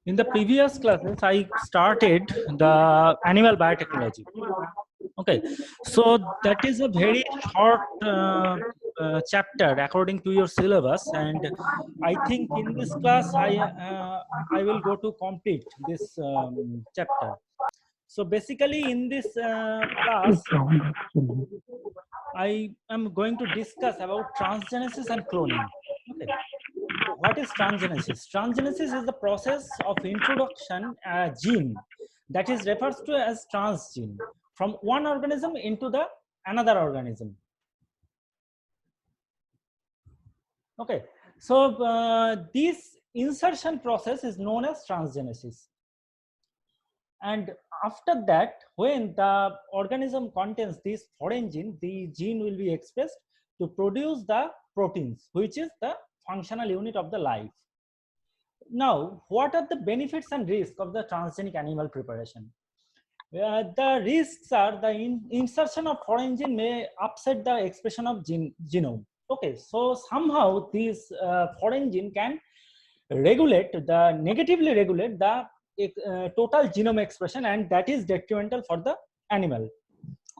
In the previous classes, I started the animal biotechnology. Okay, so that is a very short chapter according to your syllabus, and I think in this class I will go to complete this chapter. So basically, in this class, I am going to discuss about transgenesis and cloning. Okay. What is transgenesis? Transgenesis is the process of introduction a gene that is refers to as transgene from one organism into the another organism. Okay, so this insertion process is known as transgenesis. And after that, when the organism contains this foreign gene, the gene will be expressed to produce the proteins, which is the functional unit of the life. Now, what are the benefits and risks of the transgenic animal preparation? The risks are the insertion of foreign gene may upset the expression of genome. Okay, so somehow this foreign gene can negatively regulate the total genome expression, and that is detrimental for the animal.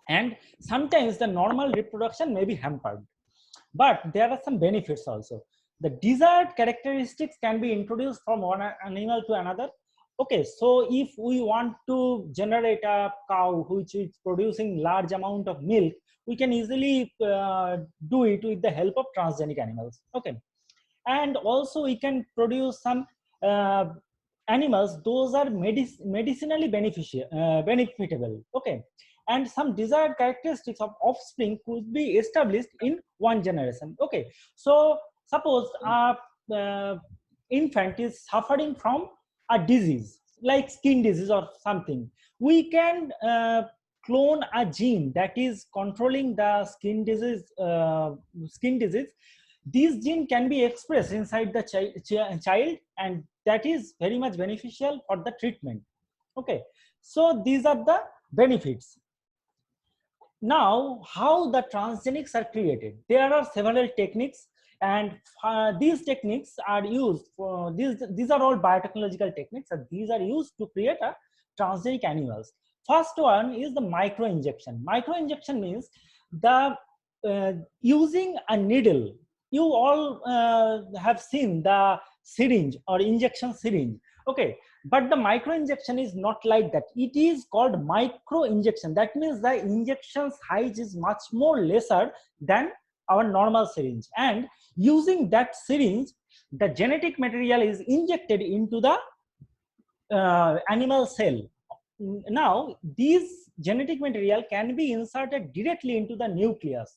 And sometimes the normal reproduction may be hampered. But there are some benefits also. The desired characteristics can be introduced from one animal to another. Okay, so if we want to generate a cow which is producing large amount of milk, we can easily do it with the help of transgenic animals. Okay, and also we can produce some uh, animals those are medicinally benefitable. Okay, and some desired characteristics of offspring could be established in one generation. Okay, so suppose a infant is suffering from a disease like skin disease or something, we can clone a gene that is controlling the skin disease. This gene can be expressed inside the child, and that is very much beneficial for the treatment. Okay, so these are the benefits. Now, how the transgenics are created? There are several techniques, and these techniques are used for these are all biotechnological techniques, and these are used to create a transgenic animals. First one is the micro injection. Micro injection means the using a needle. You all have seen the syringe or injection syringe. Okay, but the micro injection is not like that. It is called micro injection. That means the injection size is much more lesser than our normal syringe, and using that syringe, the genetic material is injected into the animal cell. Now these genetic material can be inserted directly into the nucleus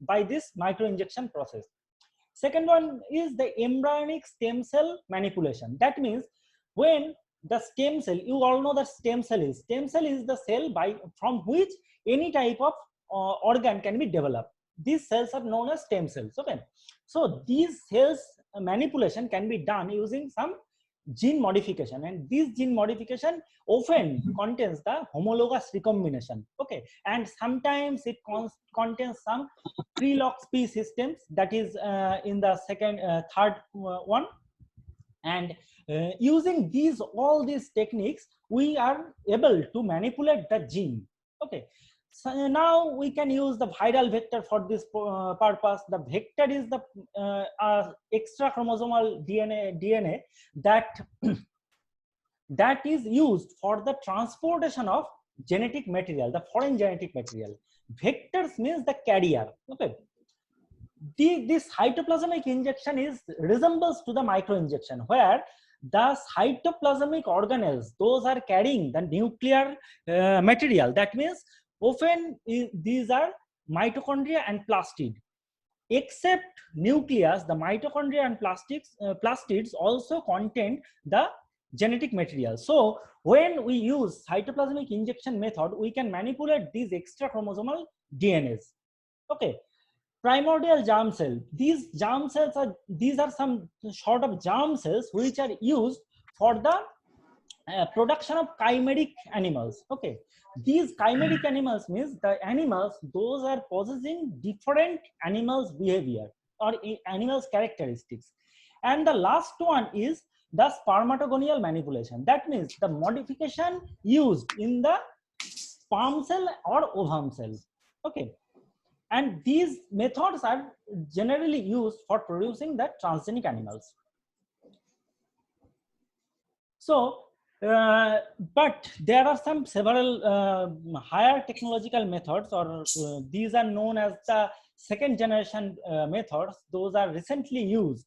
by this micro injection process. Second one is the embryonic stem cell manipulation. That means when the stem cell, you all know that stem cell is the cell from which any type of organ can be developed. These cells are known as stem cells. Okay, so these cells manipulation can be done using some gene modification, and this gene modification often contains the homologous recombination. Okay, and sometimes it contains some pre-LOX-P systems, that is in the third one. And using all these techniques, we are able to manipulate the gene. Okay, so now we can use the viral vector for this purpose. The vector is the extra chromosomal DNA that that is used for the transportation of genetic material, the foreign genetic material. Vectors means the carrier. Okay, this cytoplasmic injection is resembles to the micro injection, where the cytoplasmic organelles, those are carrying the nuclear material. That means often these are mitochondria and plastid. Except nucleus, the mitochondria and plastids also contain the genetic material. So when we use cytoplasmic injection method, we can manipulate these extra chromosomal DNAs. Okay, primordial germ cell. These germ cells are some sort of germ cells which are used for the production of chimeric animals. Okay, these chimeric animals means the animals those are possessing different animals behavior or animals characteristics. And the last one is the spermatogonial manipulation. That means the modification used in the sperm cell or ovum cell. Okay, and these methods are generally used for producing the transgenic animals. So, but there are some several higher technological methods, or these are known as the second generation methods. Those are recently used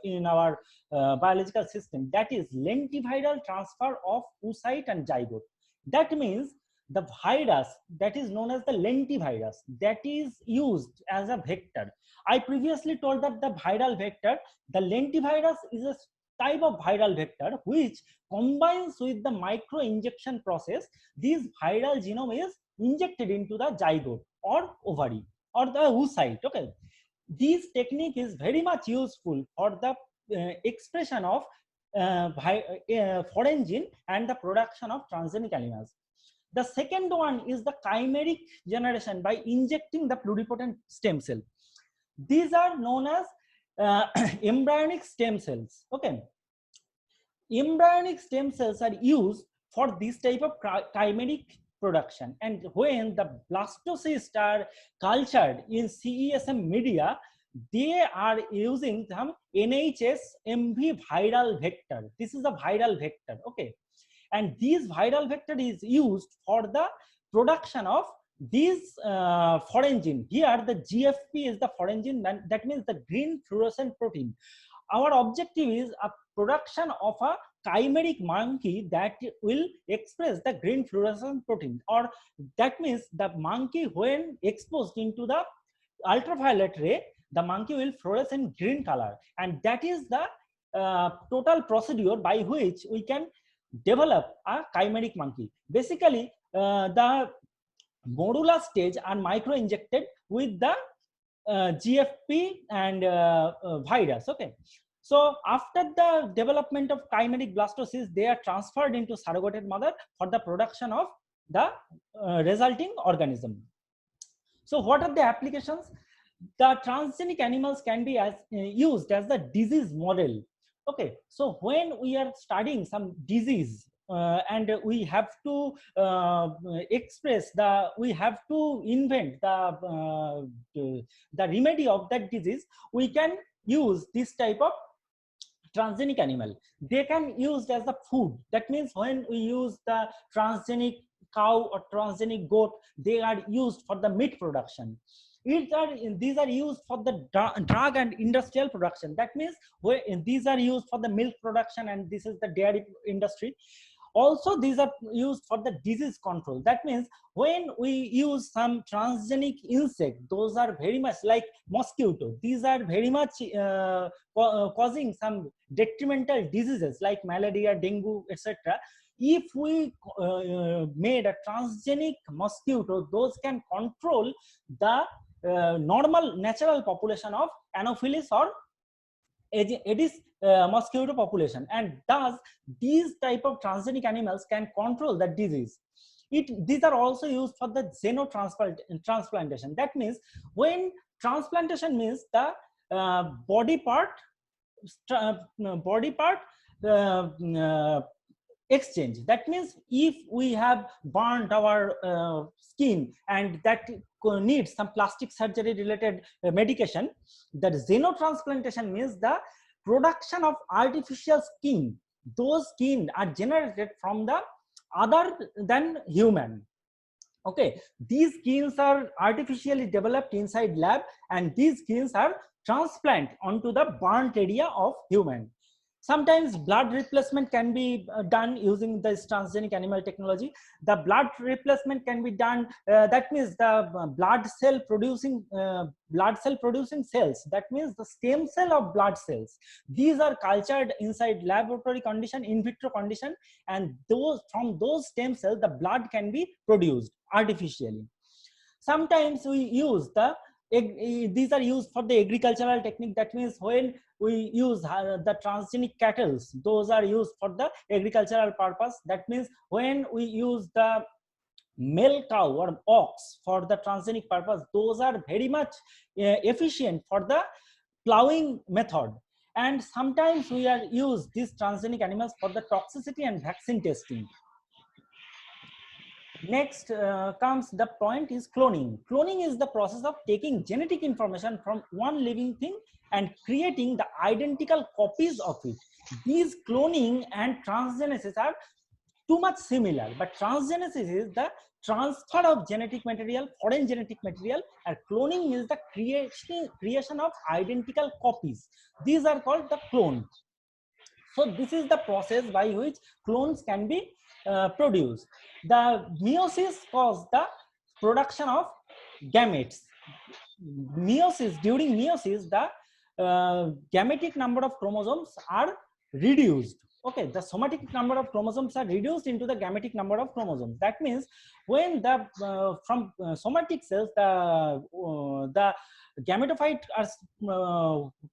in our biological system. That is lentiviral transfer of oocyte and zygote. That means the virus that is known as the lentivirus that is used as a vector. I previously told that the viral vector, the lentivirus is a type of viral vector which combines with the micro injection process. This viral genome is injected into the zygote or ovary or the oocyte. Okay, this technique is very much useful for the expression of foreign gene and the production of transgenic animals. The second one is the chimeric generation by injecting the pluripotent stem cell. These are known as embryonic stem cells. Okay, embryonic stem cells are used for this type of chimeric production, and when the blastocysts are cultured in CESM media, they are using some NHS MV viral vector. This is a viral vector. Okay, and this viral vector is used for the production of these foreign gene. Here the GFP is the foreign gene, that means the green fluorescent protein. Our objective is a production of a chimeric monkey that will express the green fluorescent protein, or that means the monkey when exposed into the ultraviolet ray, the monkey will fluoresce in green color, and that is the total procedure by which we can develop a chimeric monkey. Basically, the morula stage are micro injected with the GFP and virus. Okay, so after the development of chimeric blastocysts, they are transferred into surrogated mother for the production of the resulting organism. So what are the applications? The transgenic animals can be used as the disease model. Okay, so when we are studying some disease and we have to we have to invent the remedy of that disease, we can use this type of transgenic animal. They can used as a food. That means when we use the transgenic cow or transgenic goat, they are used for the meat production. These are used for the drug and industrial production. That means these are used for the milk production, and this is the dairy industry. Also, these are used for the disease control. That means when we use some transgenic insect, those are very much like mosquito. These are very much causing some detrimental diseases like malaria, dengue, etc. If we made a transgenic mosquito, those can control the normal natural population of Anopheles or Aedes mosquito population, and thus these type of transgenic animals can control the disease. These are also used for the xenotransplantation. That means when transplantation means the body part exchange. That means if we have burnt our skin and that needs some plastic surgery related medication, that xenotransplantation means the production of artificial skin. Those skin are generated from the other than human. Okay, these skins are artificially developed inside lab, and these skins are transplanted onto the burnt area of human. Sometimes blood replacement can be done using this transgenic animal technology. The blood replacement can be done, that means the blood cell producing cells, that means the stem cell of blood cells. These are cultured inside laboratory condition, in vitro condition, and from those stem cells the blood can be produced artificially. Sometimes we use these are used for the agricultural technique. That means when we use the transgenic cattle, those are used for the agricultural purpose. That means when we use the male cow or ox for the transgenic purpose, those are very much efficient for the plowing method. And sometimes we are use these transgenic animals for the toxicity and vaccine testing. Next comes the point is cloning. Cloning is the process of taking genetic information from one living thing and creating the identical copies of it. These cloning and transgenesis are too much similar, but transgenesis is the transfer of genetic material, foreign genetic material, and cloning is the creation of identical copies. These are called the clone. So this is the process by which clones can be produced. The meiosis causes the production of gametes. During meiosis, the gametic number of chromosomes are reduced. Okay, the somatic number of chromosomes are reduced into the gametic number of chromosomes. That means when the from somatic cells the gametophyte are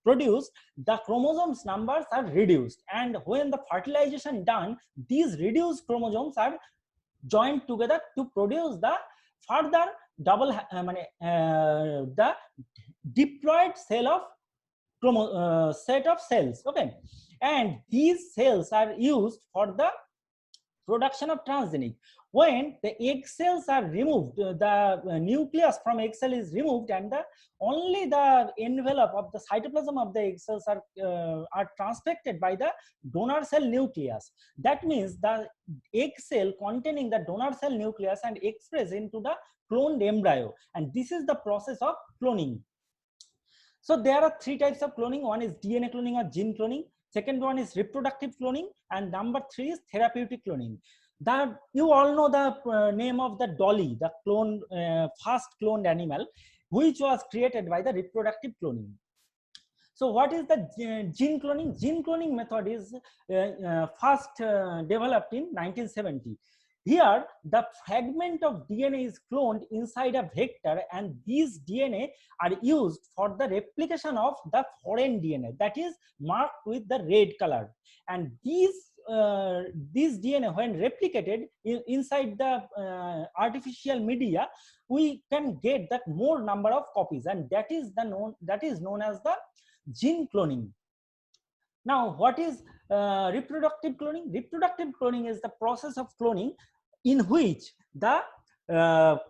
produced, the chromosomes numbers are reduced, and when the fertilization done, these reduced chromosomes are joined together to produce the further double the diploid cell of set of cells. Okay, and these cells are used for the production of transgenic. When the egg cells are removed, the nucleus from egg cell is removed, and only the envelope of the cytoplasm of the egg cells are transfected by the donor cell nucleus. That means the egg cell containing the donor cell nucleus and express into the cloned embryo, and this is the process of cloning. So there are three types of cloning. One is DNA cloning or gene cloning. Second one is reproductive cloning, and number three is therapeutic cloning. You all know the name of the Dolly, the first cloned animal, which was created by the reproductive cloning. So what is the gene cloning? Gene cloning method is first developed in 1970. Here, the fragment of DNA is cloned inside a vector, and these DNA are used for the replication of the foreign DNA that is marked with the red color. And these DNA, when replicated inside the artificial media, we can get that more number of copies, and that is known as the gene cloning. Now, what is reproductive cloning? Reproductive cloning is the process of cloning in which the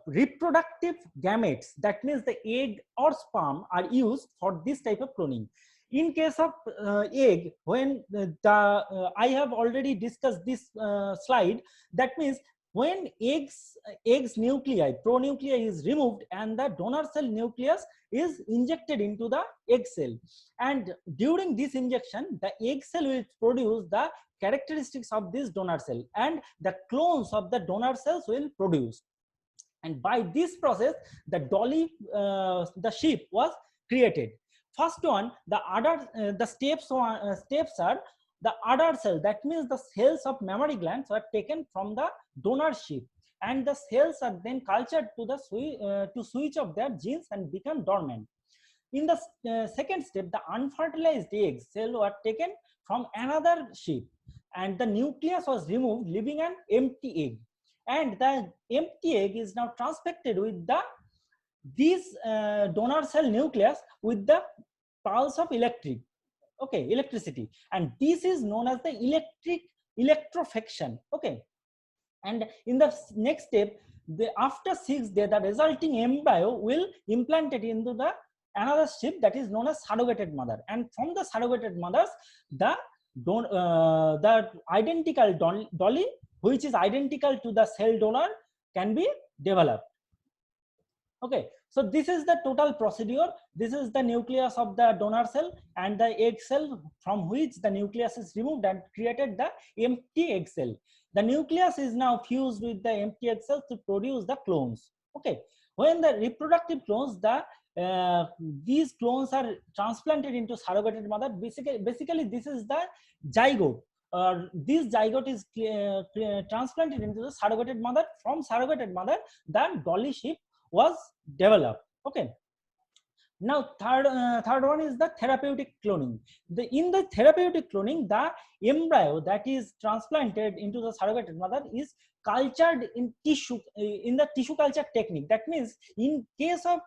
reproductive gametes, that means the egg or sperm, are used for this type of cloning. In case of egg, when I have already discussed this slide, that means when eggs nuclei, pronuclei is removed and the donor cell nucleus is injected into the egg cell, and during this injection the egg cell will produce the characteristics of this donor cell, and the clones of the donor cells will produce. And by this process the Dolly the sheep was created. First one, the steps are the udder cell, that means the cells of mammary glands are taken from the donor sheep, and the cells are then cultured to switch off their genes and become dormant. In the second step, the unfertilized egg cell were taken from another sheep, and the nucleus was removed, leaving an empty egg. And the empty egg is now transfected with this donor cell nucleus with the pulse of electricity, and this is known as the electrofection. Okay, and in the next step, after 6 days, the resulting embryo will implanted into the another sheep that is known as surrogated mother, and from the surrogated mothers, the identical Dolly, which is identical to the cell donor, can be developed. Okay, so this is the total procedure. This is the nucleus of the donor cell and the egg cell from which the nucleus is removed and created the empty egg cell. The nucleus is now fused with the empty egg cell to produce the clones. Okay, when the reproductive clones, these clones are transplanted into surrogated mother. Basically this is the zygote. This zygote is transplanted into the surrogated mother. From surrogated mother, the Dolly sheep was developed. Okay, Now, third one is the therapeutic cloning. In the therapeutic cloning, the embryo that is transplanted into the surrogate mother is cultured in tissue, in the tissue culture technique. That means, in case of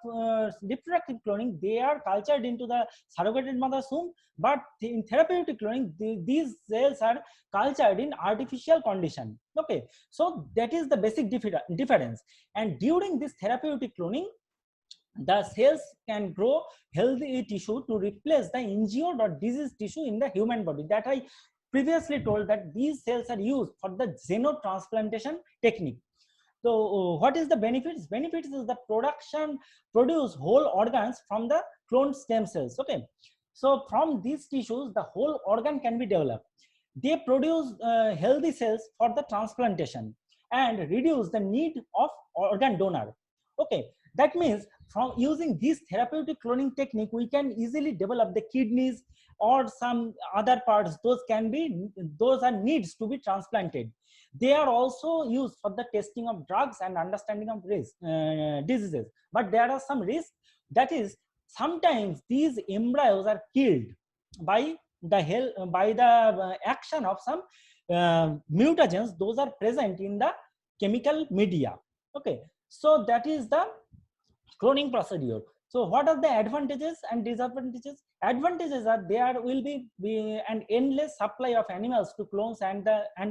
reproductive cloning, they are cultured into the surrogated mother's womb. But in therapeutic cloning, these cells are cultured in artificial condition. Okay, so that is the basic difference. And during this therapeutic cloning, the cells can grow healthy tissue to replace the injured or diseased tissue in the human body. That I previously told, that these cells are used for the xenotransplantation technique. So what is the benefits? Benefits is the produce whole organs from the cloned stem cells. Okay, so from these tissues, the whole organ can be developed. They produce healthy cells for the transplantation and reduce the need of organ donor. Okay, that means from using this therapeutic cloning technique, we can easily develop the kidneys or some other parts. Those are needs to be transplanted. They are also used for the testing of drugs and understanding of diseases. But there are some risks. That is, sometimes these embryos are killed by the action of some mutagens. Those are present in the chemical media. Okay, so that is the cloning procedure. So what are the advantages and disadvantages? Advantages are there will be an endless supply of animals to clones, and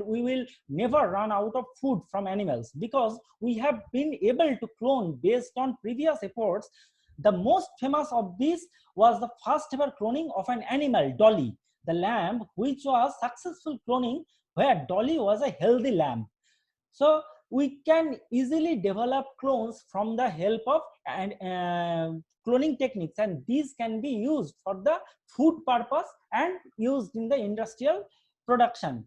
we will never run out of food from animals, because we have been able to clone based on previous efforts. The most famous of these was the first ever cloning of an animal, Dolly, the lamb, which was successful cloning, where Dolly was a healthy lamb. So we can easily develop clones from the help of cloning techniques, and these can be used for the food purpose and used in the industrial production.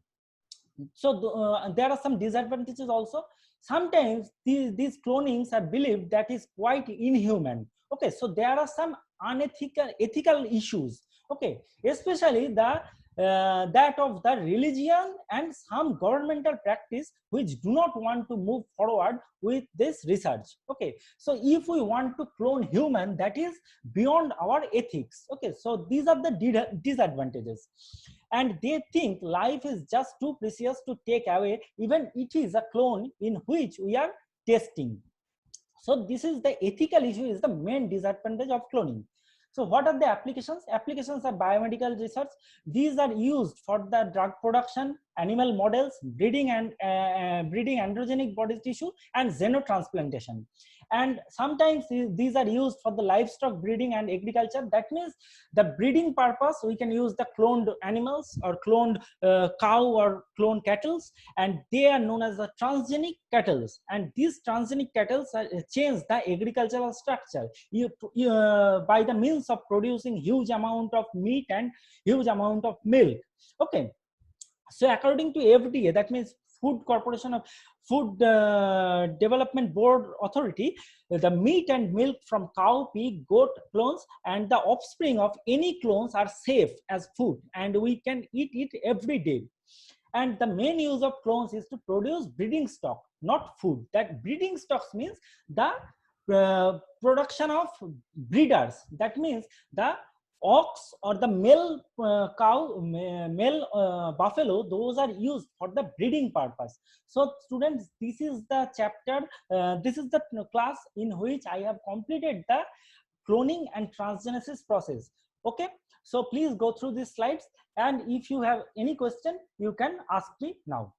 So there are some disadvantages also. Sometimes these clonings are believed that is quite inhuman. Okay, so there are some ethical issues. Okay, especially that of the religion and some governmental practice which do not want to move forward with this research. Okay, so if we want to clone human, that is beyond our ethics. Okay, so these are the disadvantages. And they think life is just too precious to take away, even it is a clone in which we are testing. So this is the ethical issue, is the main disadvantage of cloning. So what are the applications? Applications are biomedical research. These are used for the drug production, animal models, breeding androgenic body tissue, and xenotransplantation. And sometimes these are used for the livestock breeding and agriculture. That means the breeding purpose, we can use the cloned animals or cloned cow or cloned cattle, and they are known as the transgenic cattle. And these transgenic cattle change the agricultural structure by the means of producing huge amount of meat and huge amount of milk. Okay, so according to FDA, that means Food Corporation of Food Development Board Authority, the meat and milk from cow, pig, goat clones and the offspring of any clones are safe as food, and we can eat it every day. And the main use of clones is to produce breeding stock, not food. That breeding stocks means the production of breeders. That means the ox or the male cow, male buffalo, those are used for the breeding purpose. So students, this is the chapter, this is the class in which I have completed the cloning and transgenesis process. Okay, so please go through these slides, and if you have any question, you can ask me now.